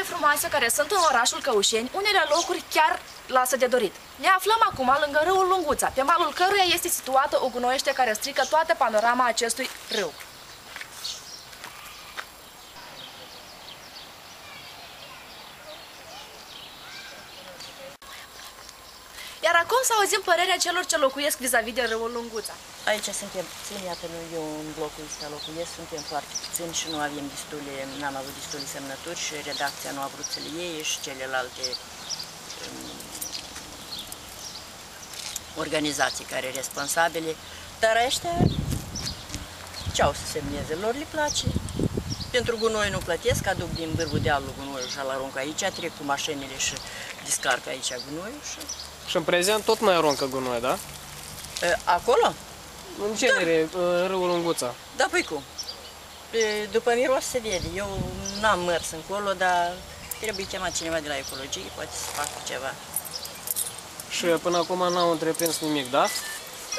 frumoase care sunt în orașul Căușeni, unele locuri chiar lasă de dorit. Ne aflăm acum lângă râul Lunguța, pe malul căruia este situată o gunoiește care strică toată panorama acestui râu. Iar acum să auzim părerea celor ce locuiesc vis-a-vis de râul Lunguța. Aici suntem puțini, iată, eu în blocul ăsta locuiesc, suntem foarte puțini și nu avem n-am avut destule semnături și redacția nu a vrut să le iei și celelalte organizații care sunt responsabile. Dar ăștia ce-au să semneze? Lor le place. Pentru gunoi nu plătesc, aduc din vârful dealului gunoiul și îl arunc aici, trec cu mașinile și descarcă aici gunoiul și... Și în prezent tot mai aruncă gunoi, da? Acolo? În genere, da. Râul Lunguța. Da, păi cum? După miros se vede. Eu n-am mers încolo, dar trebuie chemat cineva de la ecologie, poate să facă ceva. Și până acum n-au întreprins nimic, da?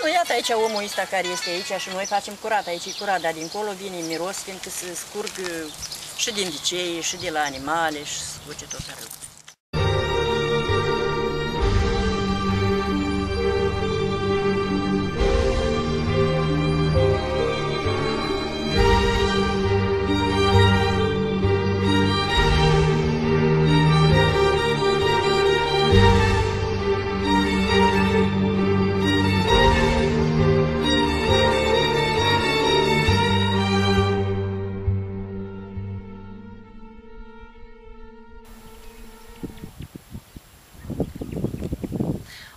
Nu, iată aici omul ăsta care este aici și noi facem curat. Aici e curat, dar dincolo vine miros, fiindcă se scurg și din dicei, și de la animale, și se duce tot în râu.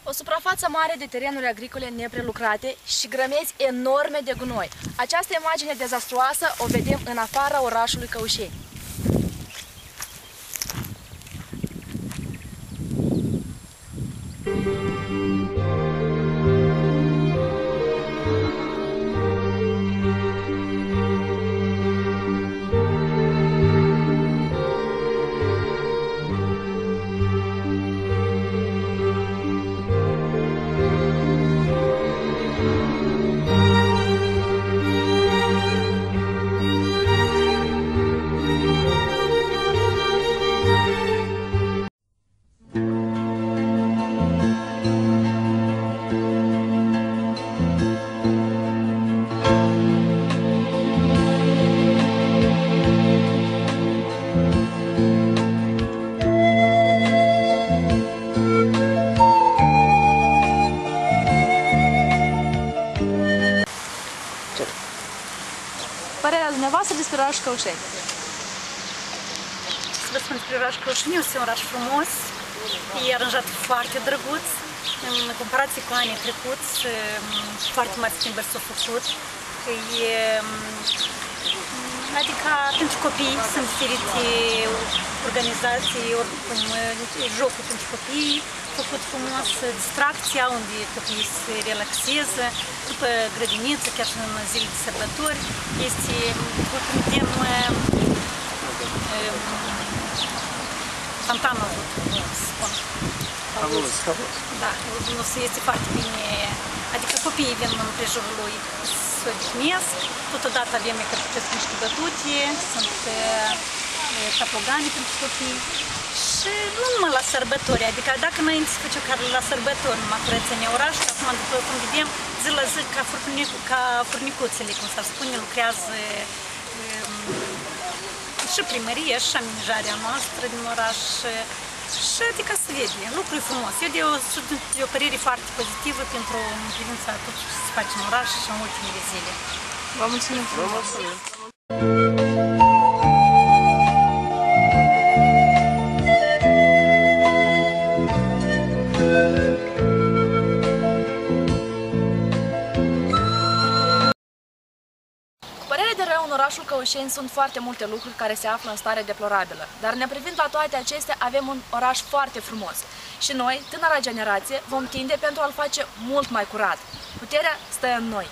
O suprafață mare de terenuri agricole neprelucrate și grămezi enorme de gunoi. Această imagine dezastruoasă o vedem în afara orașului Căușeni. Părerea dumneavoastră despre orașul Căușeni? Să vă spun despre orașul Căușeni, este un oraș frumos, e aranjat foarte drăguț, în comparație cu anii trecuți, foarte mari schimbări s-au făcut. Adică pentru copii sunt diferite organizații, oricum jocuri pentru copii, făcut frumos, distracția unde copiii se relaxează, după grădiniță, chiar și în zile de sărbători, este fantanul, să spun. Da, este foarte bine, adică copiii vin în prejurul lui să odihnesc, totodată avem niște bătute, sunt capogani pentru copii. Și nu numai la sărbători, adică dacă înainte se făceau chiar la sărbători, numai curățenia orașului, acum, după cum vedem, zi la zi, ca furnicuțele, cum s-ar spune, lucrează și primăria, și amenajarea noastră din oraș, și adică se vede, lucruri frumos. Eu sunt de o părere foarte pozitivă pentru în privința tot ce se face în oraș și în ultimele zile. Vă mulțumim frumos! În orașul Căușeni sunt foarte multe lucruri care se află în stare deplorabilă, dar ne privind la toate acestea, avem un oraș foarte frumos și noi, tânăra generație, vom tinde pentru a-l face mult mai curat. Puterea stă în noi.